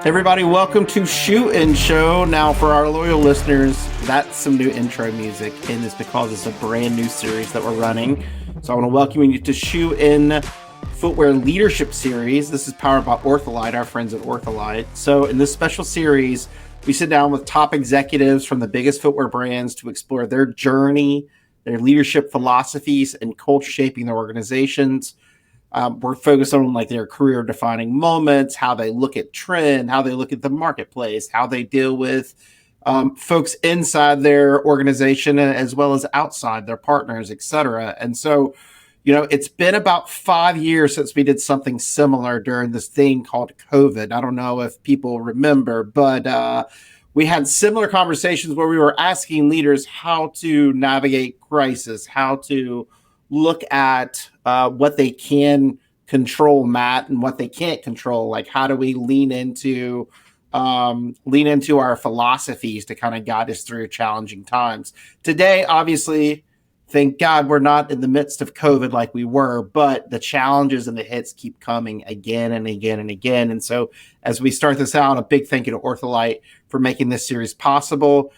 Everybody, welcome to Shoe In Show. Now, for our loyal listeners, that's some new intro music, and it's because it's a brand new series that we're running. So I want to welcome you to Shoe In Footwear Leadership Series. This is powered by OrthoLite, our friends at OrthoLite. So in this special series, we sit down with top executives from the biggest footwear brands to explore their journey, their leadership philosophies, and culture shaping their organizations. We're focused on like their career defining moments, how they look at trend, how they look at the marketplace, how they deal with folks inside their organization as well as outside their partners, etc. And so, it's been about 5 years since we did something similar during this thing called COVID. I don't know if people remember, but we had similar conversations where we were asking leaders how to navigate crisis, how to look at what they can control, Matt, and what they can't control. Like, how do we lean into our philosophies to kind of guide us through challenging times? Today, obviously, thank God we're not in the midst of COVID like we were, but the challenges and the hits keep coming again and again and again. And so as we start this out, a big thank you to OrthoLite for making this series possible.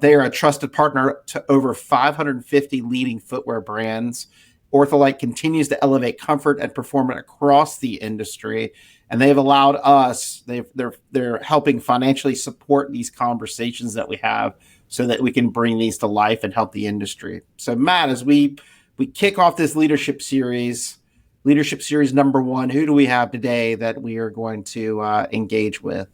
They are a trusted partner to over 550 leading footwear brands. OrthoLite continues to elevate comfort and performance across the industry, and they've allowed us. They're helping financially support these conversations that we have, so that we can bring these to life and help the industry. So, Matt, as we kick off this leadership series number 1, who do we have today that we are going to engage with?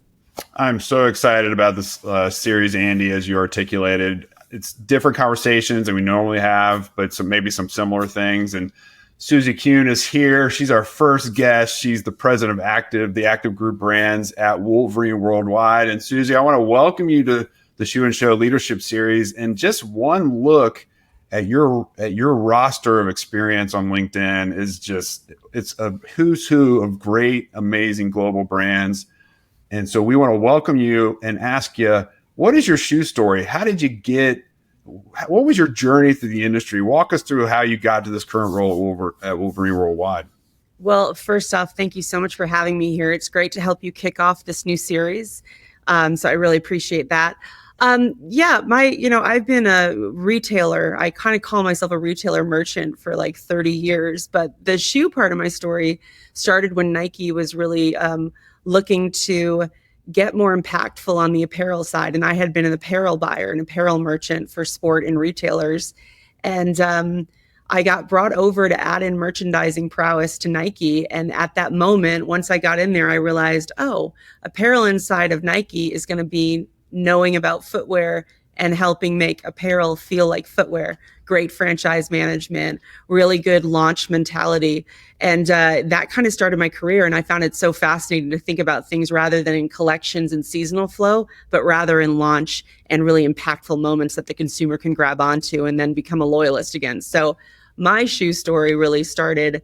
I'm so excited about this series, Andy, as you articulated. It's different conversations than we normally have, but maybe some similar things. And Susie Kuhn is here. She's our first guest. She's the president of the Active Group brands at Wolverine Worldwide. And Susie, I want to welcome you to the Shoe and Show Leadership Series. And just one look at your roster of experience on LinkedIn it's a who's who of great, amazing global brands. And so we want to welcome you and ask you, what is your shoe story? What was your journey through the industry? Walk us through how you got to this current role at Wolverine Worldwide. Well, first off, thank you so much for having me here. It's great to help you kick off this new series. So I really appreciate that. I've been a retailer. I kind of call myself a retailer merchant for like 30 years, but the shoe part of my story started when Nike was really looking to get more impactful on the apparel side. And I had been an apparel buyer, an apparel merchant for sport and retailers. And I got brought over to add in merchandising prowess to Nike. And at that moment, once I got in there, I realized, apparel inside of Nike is going to be knowing about footwear and helping make apparel feel like footwear. Great franchise management, really good launch mentality. And that kind of started my career. And I found it so fascinating to think about things rather than in collections and seasonal flow, but rather in launch and really impactful moments that the consumer can grab onto and then become a loyalist again. So my shoe story really started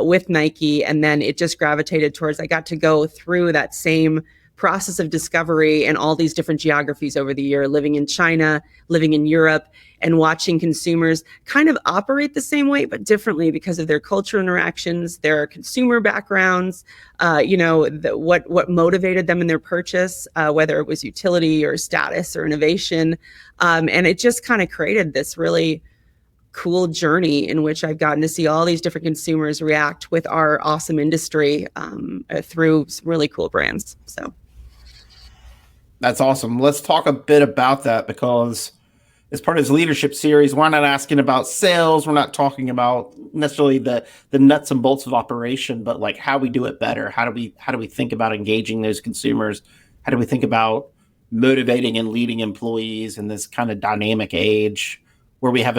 with Nike, and then it just gravitated towards, I got to go through that same process of discovery in all these different geographies over the year, living in China, living in Europe, and watching consumers kind of operate the same way, but differently because of their cultural interactions, their consumer backgrounds, what motivated them in their purchase, whether it was utility or status or innovation. And it just kind of created this really cool journey in which I've gotten to see all these different consumers react with our awesome industry through some really cool brands. So. That's awesome. Let's talk a bit about that, because as part of this leadership series, we're not asking about sales. We're not talking about necessarily the nuts and bolts of operation, but like how we do it better. How do we think about engaging those consumers? How do we think about motivating and leading employees in this kind of dynamic age where we have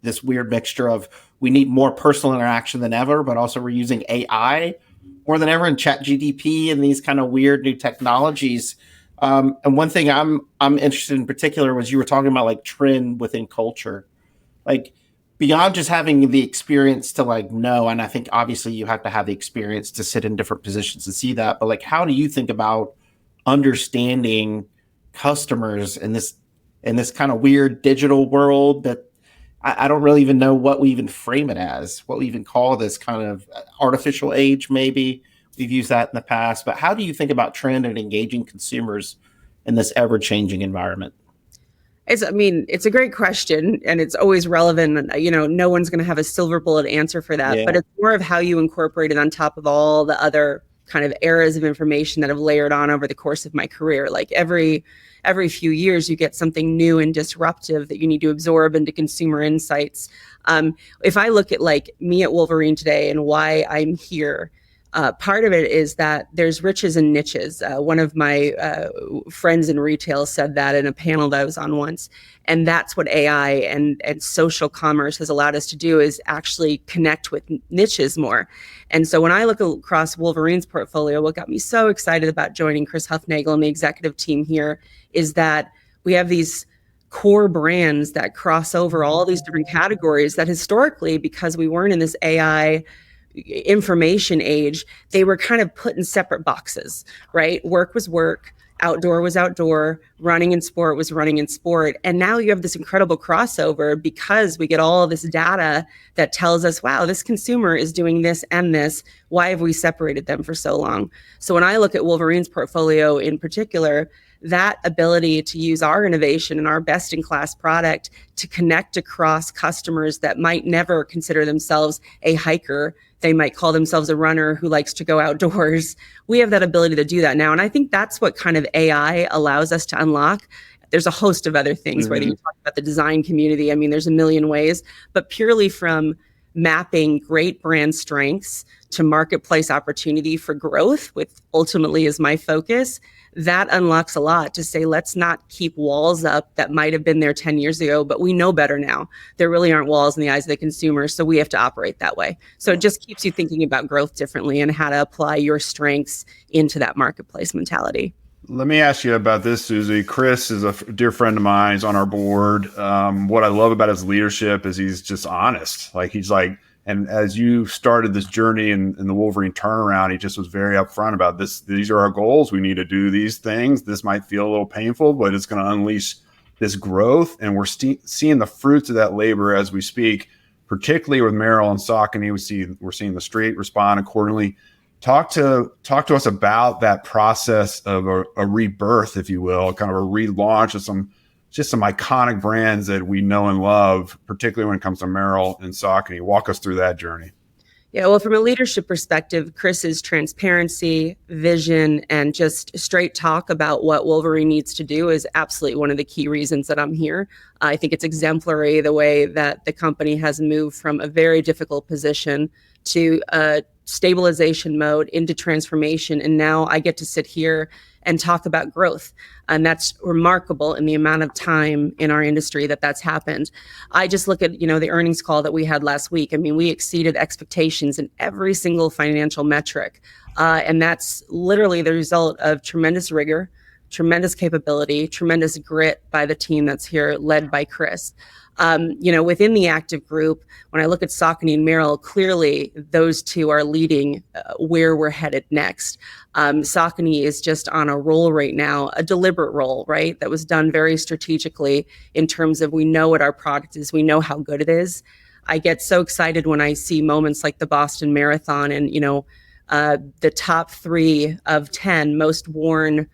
this weird mixture of we need more personal interaction than ever, but also we're using AI more than ever, and ChatGPT and these kind of weird new technologies. And one thing I'm interested in particular was you were talking about like trend within culture, like beyond just having the experience to like know. And I think obviously you have to have the experience to sit in different positions to see that. But like, how do you think about understanding customers in this kind of weird digital world that I don't really even know what we even frame it as, what we even call this kind of artificial age, maybe? You've used that in the past, but how do you think about trend and engaging consumers in this ever-changing environment? It's a great question, and it's always relevant. No one's going to have a silver bullet answer for that, but it's more of how you incorporate it on top of all the other kind of eras of information that have layered on over the course of my career. Like every few years, you get something new and disruptive that you need to absorb into consumer insights. If I look at like me at Wolverine today and why I'm here, part of it is that there's riches and niches. One of my friends in retail said that in a panel that I was on once. And that's what AI and social commerce has allowed us to do, is actually connect with niches more. And so when I look across Wolverine's portfolio, what got me so excited about joining Chris Huffnagel and the executive team here is that we have these core brands that cross over all these different categories that historically, because we weren't in this AI information age, they were kind of put in separate boxes, right? Work was work, outdoor was outdoor, running and sport was running and sport. And now you have this incredible crossover because we get all of this data that tells us, wow, this consumer is doing this and this. Why have we separated them for so long? So when I look at Wolverine's portfolio in particular, that ability to use our innovation and our best-in-class product to connect across customers that might never consider themselves a hiker, they might call themselves a runner who likes to go outdoors. We have that ability to do that now. And I think that's what kind of AI allows us to unlock. There's a host of other things, whether you talk about the design community, there's a million ways, but purely from mapping great brand strengths to marketplace opportunity for growth, which ultimately is my focus, that unlocks a lot to say, let's not keep walls up that might have been there 10 years ago, but we know better now. There really aren't walls in the eyes of the consumer, so we have to operate that way. So it just keeps you thinking about growth differently and how to apply your strengths into that marketplace mentality. Let me ask you about this, Susie. Chris is a dear friend of mine. He's on our board. What I love about his leadership is he's just honest. And as you started this journey in the Wolverine turnaround, he just was very upfront about this. These are our goals. We need to do these things. This might feel a little painful, but it's going to unleash this growth. And we're seeing the fruits of that labor as we speak, particularly with Merrell and Saucony. We're seeing the street respond accordingly. Talk to us about that process of a rebirth, if you will, kind of a relaunch of some iconic brands that we know and love, particularly when it comes to Merrell and Saucony. Walk us through that journey. Yeah, well, from a leadership perspective, Chris's transparency, vision, and just straight talk about what Wolverine needs to do is absolutely one of the key reasons that I'm here. I think it's exemplary the way that the company has moved from a very difficult position to a stabilization mode into transformation. And now I get to sit here and talk about growth. And that's remarkable in the amount of time in our industry that's happened. I just look at, the earnings call that we had last week. We exceeded expectations in every single financial metric. And that's literally the result of tremendous rigor, tremendous capability, tremendous grit by the team that's here led by Chris. Within the active group, when I look at Saucony and Merrell, clearly those two are leading where we're headed next. Saucony is just on a roll right now, a deliberate roll, right? That was done very strategically in terms of we know what our product is, we know how good it is. I get so excited when I see moments like the Boston Marathon and, the top 3 of 10 most worn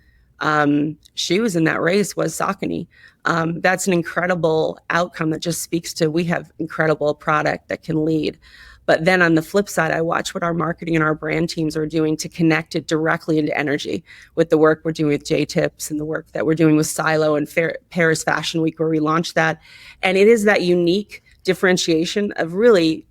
shoes in that race was Saucony. That's an incredible outcome that just speaks to we have incredible product that can lead. But then on the flip side, I watch what our marketing and our brand teams are doing to connect it directly into energy with the work we're doing with J-Tips and the work that we're doing with Silo and Paris Fashion Week, where we launched that. And it is that unique differentiation of really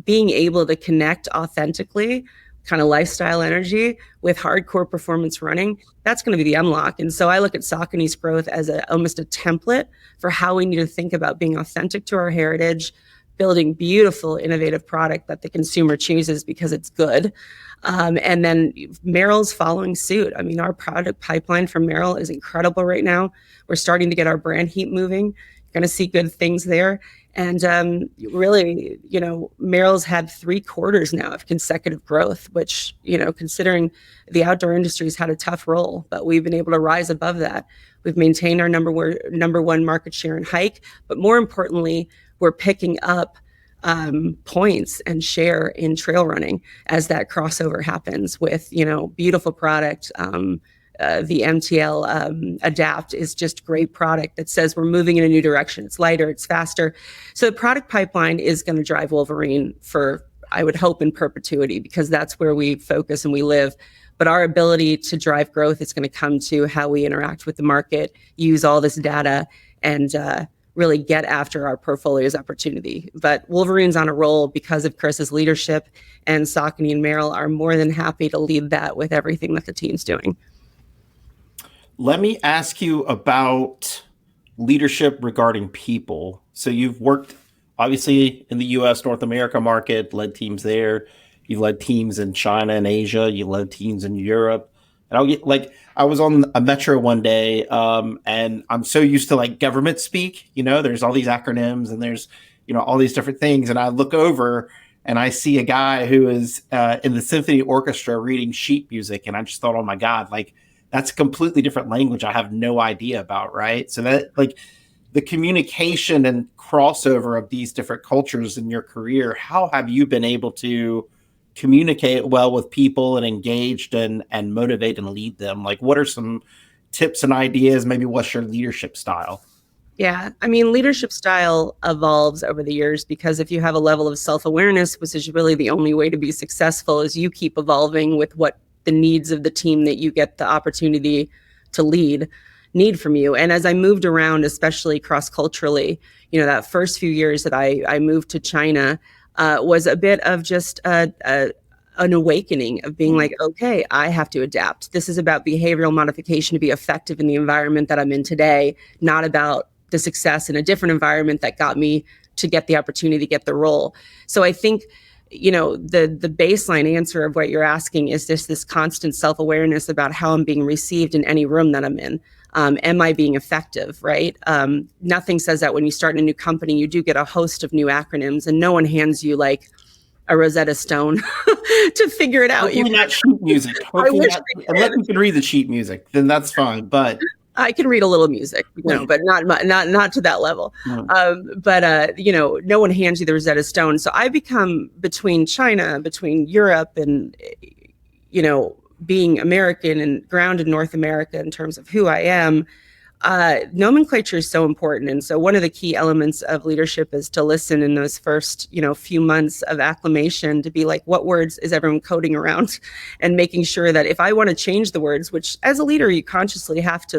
being able to connect authentically kind of lifestyle energy with hardcore performance running. That's going to be the unlock. And so I look at Saucony's growth as almost a template for how we need to think about being authentic to our heritage, building beautiful, innovative product that the consumer chooses because it's good. And then Merrell's following suit. Our product pipeline from Merrell is incredible right now. We're starting to get our brand heat moving. Going to see good things there. And really, Merrell's had 3 quarters now of consecutive growth, which, considering the outdoor industry's had a tough roll, but we've been able to rise above that. We've maintained our number one market share in hike, but more importantly, we're picking up points and share in trail running as that crossover happens with, beautiful product. The MTL Adapt is just great product that says we're moving in a new direction. It's lighter, it's faster. So the product pipeline is going to drive Wolverine for, I would hope, in perpetuity, because that's where we focus and we live. But our ability to drive growth is going to come to how we interact with the market, use all this data, and really get after our portfolio's opportunity. But Wolverine's on a roll because of Chris's leadership, and Saucony and Merrell are more than happy to lead that with everything that the team's doing. Let me ask you about leadership regarding people. So you've worked obviously in the US, North America market, led teams there. You've led teams in China and Asia. You led teams in Europe. And I was on a metro one day, and I'm so used to government speak. There's all these acronyms and there's all these different things. And I look over and I see a guy who is in the symphony orchestra reading sheet music, and I just thought, oh my God, that's a completely different language I have no idea about, right? So that the communication and crossover of these different cultures in your career, how have you been able to communicate well with people and engaged and motivate and lead them? What are some tips and ideas? Maybe what's your leadership style? Yeah, leadership style evolves over the years, because if you have a level of self-awareness, which is really the only way to be successful, is you keep evolving with what the needs of the team that you get the opportunity to lead need from you. And as I moved around, especially cross-culturally, that first few years that I moved to China, was a bit of just an awakening of being okay, I have to adapt. This is about behavioral modification to be effective in the environment that I'm in today, not about the success in a different environment that got me to get the opportunity to get the role. So I think, the baseline answer of what you're asking is this constant self-awareness about how I'm being received in any room that I'm in. Am I being effective, right? Nothing says that when you start in a new company, you do get a host of new acronyms, and no one hands you a Rosetta Stone to figure it out. Hopefully not sheet music. Unless you can read the sheet music, then that's fine. But I can read a little music, but not to that level. No one hands you the Rosetta Stone. So I become between China, between Europe, and being American and grounded in North America in terms of who I am. Nomenclature is so important. And so one of the key elements of leadership is to listen in those first, few months of acclimation, to be what words is everyone coding around, and making sure that if I want to change the words, which as a leader, you consciously have to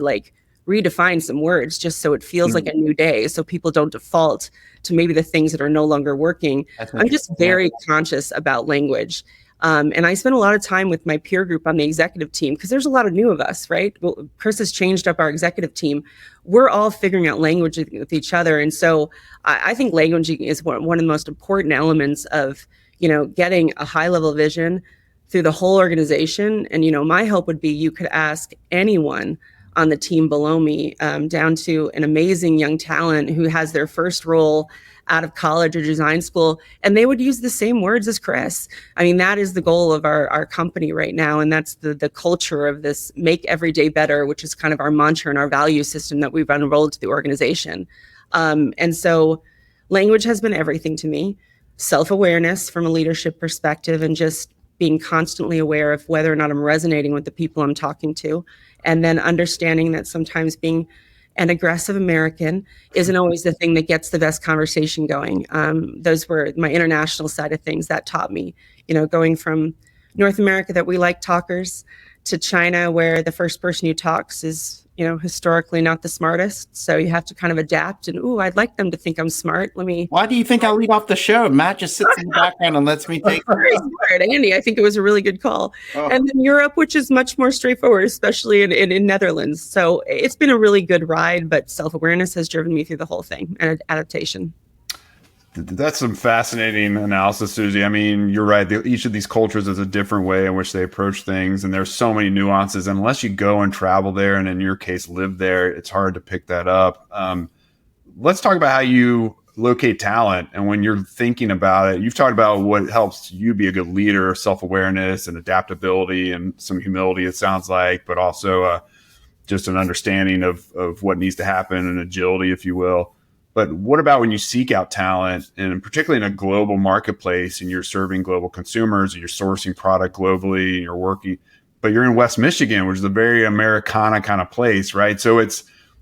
redefine some words just so it feels like a new day, so people don't default to maybe the things that are no longer working. I'm just very conscious about language. And I spent a lot of time with my peer group on the executive team, because there's a lot of new of us, right? Well, Chris has changed up our executive team. We're all figuring out language with each other. And so I think languaging is one of the most important elements of, getting a high level vision through the whole organization. And, my hope would be you could ask anyone on the team below me, down to an amazing young talent who has their first role out of college or design school, and they would use the same words as Chris. That is the goal of our company right now. And that's the culture of this make every day better, which is kind of our mantra and our value system that we've unrolled to the organization. And so language has been everything to me. Self-awareness from a leadership perspective, and just being constantly aware of whether or not I'm resonating with the people I'm talking to. And then understanding that sometimes being an aggressive American isn't always the thing that gets the best conversation going. Those were my international side of things that taught me, going from North America, that we like talkers, to China, where the first person who talks is, historically not the smartest. So you have to kind of adapt. And, I'd like them to think I'm smart. Why do you think I lead off the show? Matt just sits in the background and lets me take Very smart, Andy. I think it was a really good call. Oh. And then Europe, which is much more straightforward, especially in Netherlands. So it's been a really good ride, but self-awareness has driven me through the whole thing, and adaptation. That's some fascinating analysis, Susie. You're right. Each of these cultures has a different way in which they approach things, and there's so many nuances. Unless you go and travel there, and in your case, live there, it's hard to pick that up. Let's talk about how you locate talent. And when you're thinking about it, you've talked about what helps you be a good leader, self-awareness and adaptability and some humility, it sounds like, but also just an understanding of what needs to happen and agility, if you will. But what about when you seek out talent, and particularly in a global marketplace, and you're serving global consumers, and you're sourcing product globally, and you're working, but you're in West Michigan, which is a very Americana kind of place, right? So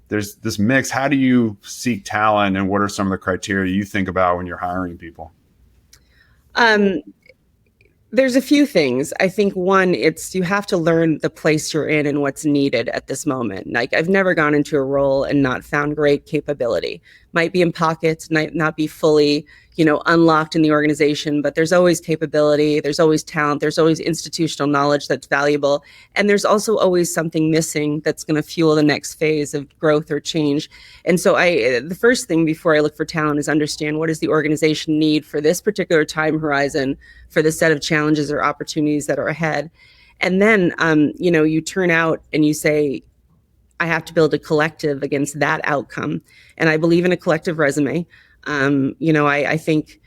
there's this mix. How do you seek talent, and what are some of the criteria you think about when you're hiring people? There's a few things. I think one, it's you have to learn the place you're in and what's needed at this moment. Like I've never gone into a role and not found great capability. Might be in pockets, might not be fully, unlocked in the organization, but there's always capability, there's always talent, there's always institutional knowledge that's valuable. And there's also always something missing that's going to fuel the next phase of growth or change. And so the first thing before I look for talent is understand what does the organization need for this particular time horizon, for the set of challenges or opportunities that are ahead. And then, you turn out and you say, I have to build a collective against that outcome. And I believe in a collective resume. I think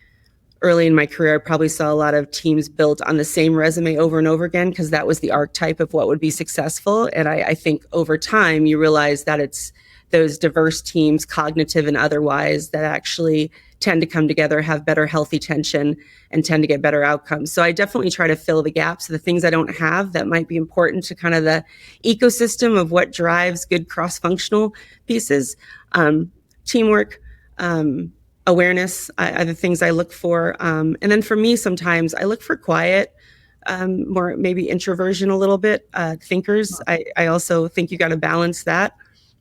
early in my career, I probably saw a lot of teams built on the same resume over and over again, because that was the archetype of what would be successful. And I think over time, you realize that it's those diverse teams, cognitive and otherwise, that actually tend to come together, have better healthy tension, and tend to get better outcomes. So I definitely try to fill the gaps, the things I don't have that might be important to kind of the ecosystem of what drives good cross-functional pieces. Teamwork, awareness are the things I look for. And then for me, sometimes I look for quiet, more maybe introversion a little bit, thinkers. I also think you got to balance that.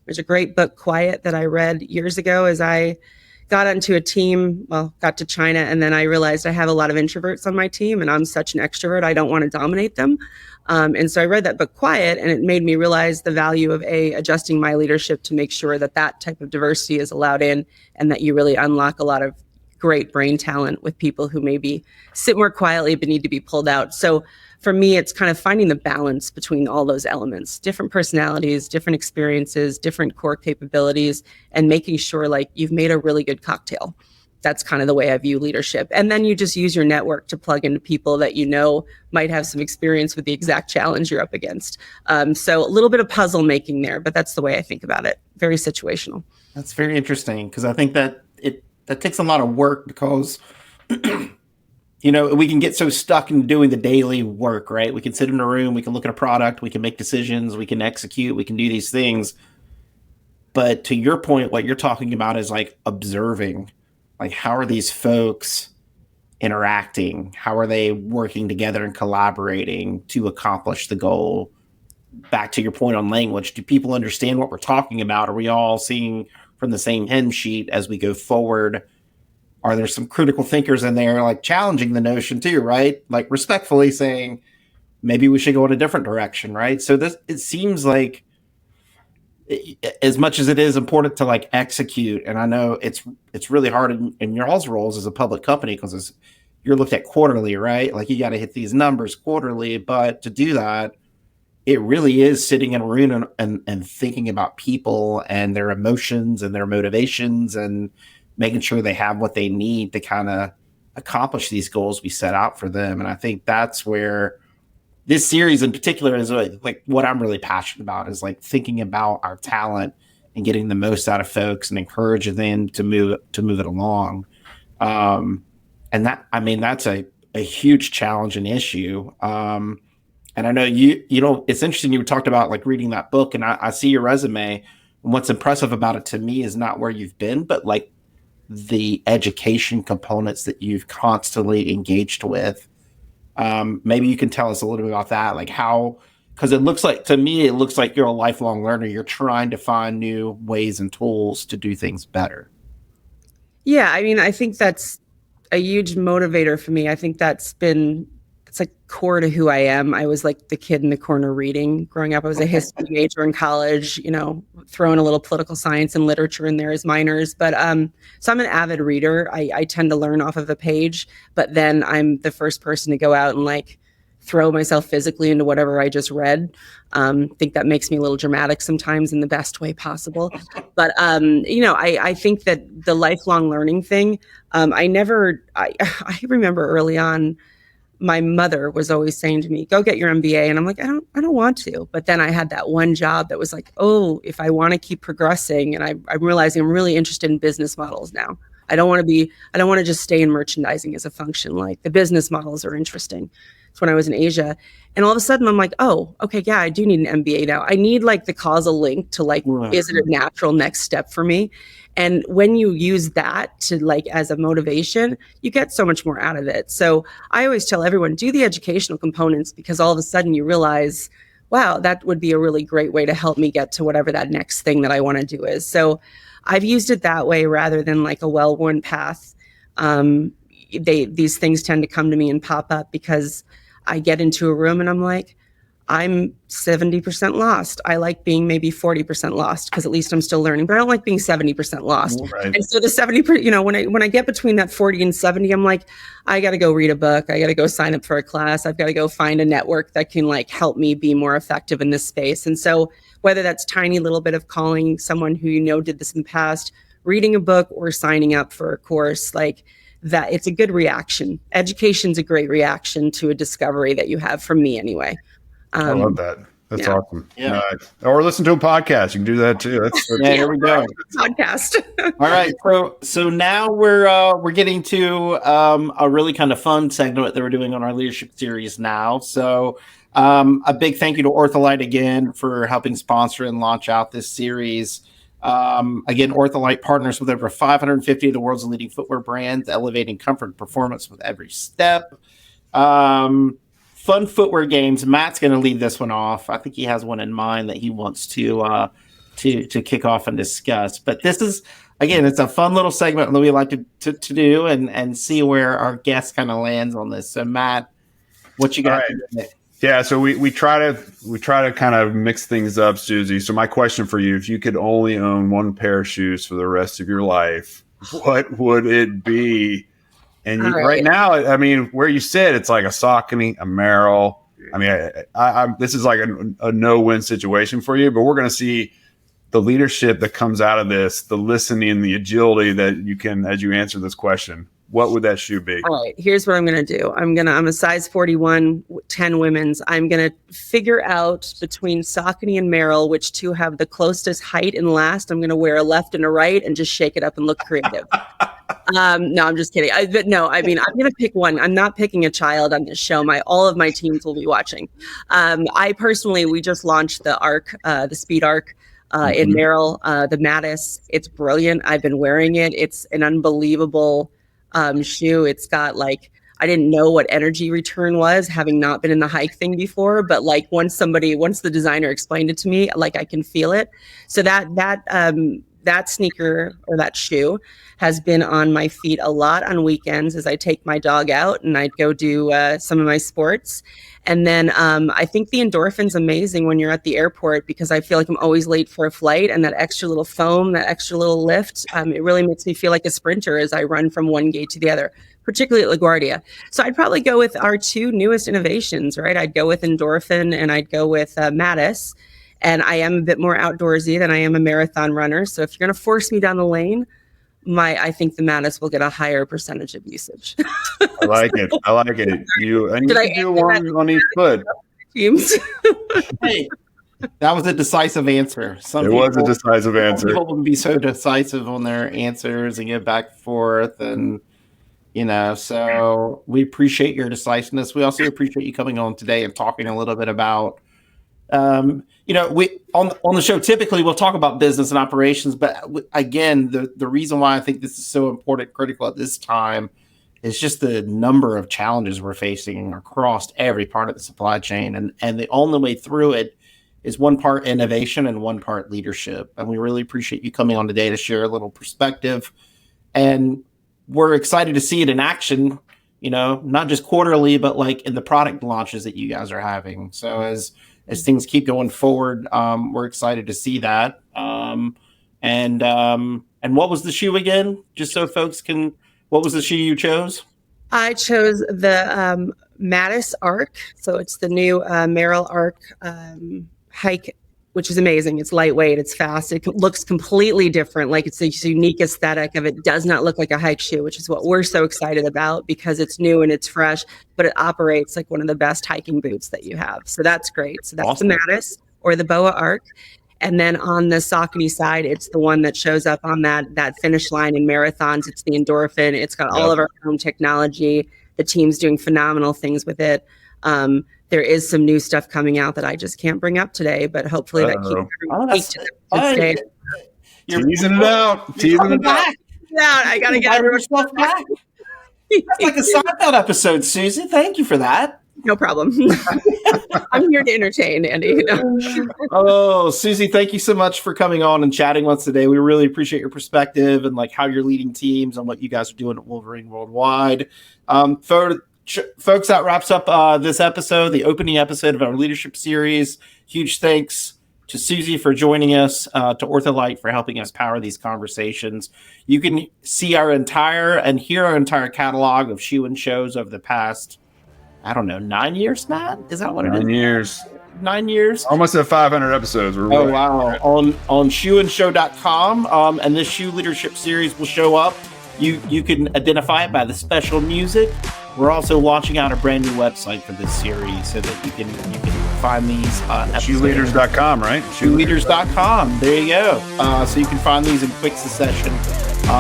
There's a great book, Quiet, that I read years ago as I got onto a team, got to China, and then I realized I have a lot of introverts on my team, and I'm such an extrovert, I don't want to dominate them. And so I read that book, Quiet, and it made me realize the value of adjusting my leadership to make sure that type of diversity is allowed in, and that you really unlock a lot of great brain talent with people who maybe sit more quietly but need to be pulled out. So for me, it's kind of finding the balance between all those elements, different personalities, different experiences, different core capabilities, and making sure like you've made a really good cocktail. That's kind of the way I view leadership. And then you just use your network to plug into people that might have some experience with the exact challenge you're up against. So a little bit of puzzle making there, but that's the way I think about it. Very situational. That's very interesting, because I think that that takes a lot of work, because we can get so stuck in doing the daily work, right? We can sit in a room, we can look at a product, we can make decisions, we can execute, we can do these things. But to your point, what you're talking about is like observing, like how are these folks interacting? How are they working together and collaborating to accomplish the goal? Back to your point on language, do people understand what we're talking about? Are we all seeing from the same hymn sheet as we go forward? Are there some critical thinkers in there, like challenging the notion too, right? Like respectfully saying, maybe we should go in a different direction, right? So it seems like, as much as it is important to like execute, and I know it's really hard in your all's roles as a public company, because you're looked at quarterly, right? Like you got to hit these numbers quarterly, but to do that, it really is sitting in a room and thinking about people and their emotions and their motivations, and making sure they have what they need to kind of accomplish these goals we set out for them. And I think that's where this series in particular is like what I'm really passionate about, is like thinking about our talent and getting the most out of folks and encouraging them to move it along. And that's a huge challenge and issue. And I know it's interesting you talked about like reading that book, and I see your resume, and what's impressive about it to me is not where you've been, but like the education components that you've constantly engaged with. Maybe you can tell us a little bit about that, like how, because to me, it looks like you're a lifelong learner. You're trying to find new ways and tools to do things better. Yeah, I think that's a huge motivator for me. I think it's like core to who I am. I was like the kid in the corner reading growing up. I was a history major in college, throwing a little political science and literature in there as minors. But so I'm an avid reader. I tend to learn off of a page, but then I'm the first person to go out and like throw myself physically into whatever I just read. I think that makes me a little dramatic sometimes in the best way possible. But, I think that the lifelong learning thing, I remember early on, my mother was always saying to me, go get your MBA. And I'm like, I don't want to. But then I had that one job that was like, oh, if I want to keep progressing, and I'm realizing I'm really interested in business models now. I don't want to just stay in merchandising as a function. Like, the business models are interesting. It's when I was in Asia. And all of a sudden I'm like, oh, okay, yeah, I do need an MBA now. I need like the causal link to like, is it a natural next step for me? And when you use that to like as a motivation, you get so much more out of it. So I always tell everyone, do the educational components, because all of a sudden you realize, wow, that would be a really great way to help me get to whatever that next thing that I want to do is. So I've used it that way rather than like a well-worn path. These things tend to come to me and pop up because I get into a room and I'm like, I'm 70% lost. I like being maybe 40% lost because at least I'm still learning, but I don't like being 70% lost. Right. And so the 70%, when I get between that 40 and 70, I'm like, I got to go read a book. I got to go sign up for a class. I've got to go find a network that can like help me be more effective in this space. And so whether that's tiny little bit of calling someone who did this in the past, reading a book, or signing up for a course, like that, it's a good reaction. Education's a great reaction to a discovery that you have, from me anyway. I love that. That's awesome. Yeah. Or listen to a podcast. You can do that too. Here we go. Podcast. All right. So now we're getting to a really kind of fun segment that we're doing on our leadership series now. So a big thank you to OrthoLite again for helping sponsor and launch out this series. Again, OrthoLite partners with over 550 of the world's leading footwear brands, elevating comfort and performance with every step. Fun footwear games. Matt's going to lead this one off. I think he has one in mind that he wants to kick off and discuss. But this is, again, it's a fun little segment that we like to do and see where our guest kind of lands on this. So, Matt, what you got? Right. Yeah, so we try to kind of mix things up, Susie. So my question for you: if you could only own one pair of shoes for the rest of your life, what would it be? And right now, I mean, where you sit, it's like a Saucony, a Merrell. I mean, this is like a no-win situation for you, but we're going to see the leadership that comes out of this, the listening, the agility that you can, as you answer this question. What would that shoe be? All right, here's what I'm going to do. I'm a size 41, 10 women's. I'm going to figure out between Saucony and Merrell which two have the closest height and last. I'm going to wear a left and a right and just shake it up and look creative. No, I'm just kidding. I'm going to pick one. I'm not picking a child on this show. All of my teams will be watching. We just launched the Arc, the Speed Arc. In Merrell, the Mattis. It's brilliant. I've been wearing it. It's an unbelievable shoe. It's got I didn't know what energy return was, having not been in the hike thing before, but once the designer explained it to me, I can feel it. So that sneaker, or that shoe, has been on my feet a lot on weekends as I take my dog out and I'd go do some of my sports. And then I think the endorphin's amazing when you're at the airport, because I feel like I'm always late for a flight, and that extra little foam, that extra little lift, it really makes me feel like a sprinter as I run from one gate to the other, particularly at LaGuardia. So I'd probably go with our two newest innovations, right? I'd go with Endorphin and I'd go with Mattis. And I am a bit more outdoorsy than I am a marathon runner. So if you're going to force me down the lane, I think the Mattis will get a higher percentage of usage. I like it. You can do one on each foot. Teams. Hey, that was a decisive answer. Was a decisive answer. People can be so decisive on their answers and get back and forth, and so we appreciate your decisiveness. We also appreciate you coming on today and talking a little bit about. We on the show typically we'll talk about business and operations, but again, the reason why I think this is so important, critical at this time, is just the number of challenges we're facing across every part of the supply chain, and the only way through it is one part innovation and one part leadership. And we really appreciate you coming on today to share a little perspective, and we're excited to see it in action. Not just quarterly, but in the product launches that you guys are having. So as things keep going forward, we're excited to see that. And what was the shoe again? Just so folks can, what was the shoe you chose? I chose the Mattis Arc. So it's the new Merrell Arc hike which is amazing. It's lightweight, it's fast, it looks completely different. Like it's a unique aesthetic of it. Does not look like a hike shoe, which is what we're so excited about because it's new and it's fresh, but it operates like one of the best hiking boots that you have. So that's great. So that's Awesome. the Mattis or the Boa Arc. And then on the Saucony side, it's the one that shows up on that finish line in marathons. It's the Endorphin. It's got all of our home technology. The team's doing phenomenal things with it. There is some new stuff coming out that I just can't bring up today, but hopefully that keeps Hey, you're Teasing it out. Teasing it out. Yeah, I gotta get yourself back. That's like a Seinfeld episode, Susie. Thank you for that. No problem. I'm here to entertain, Andy. Oh, Susie, thank you so much for coming on and chatting with us today. We really appreciate your perspective and like how you're leading teams and what you guys are doing at Wolverine Worldwide. Folks, that wraps up this episode, the opening episode of our leadership series. Huge thanks to Susie for joining us, to OrthoLite for helping us power these conversations. You can see our entire and hear our entire catalog of shoe and shows over the past, 9 years, Matt? Is that what it is? 9 years. 9 years? Almost at 500 episodes. We're Oh, wow. On shoeandshow.com, and this shoe leadership series will show up. You can identify it by the special music. We're also launching out a brand new website for this series so that you can find these episodes. Shoeleaders.com, right? Shoeleaders.com. There you go. So you can find these in quick succession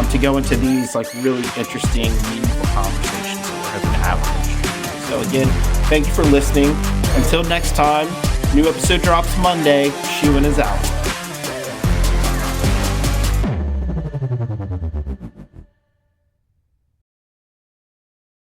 to go into these like really interesting, meaningful conversations that we're hoping to have with this. So again, thank you for listening. Until next time, new episode drops Monday. Shoeing is out.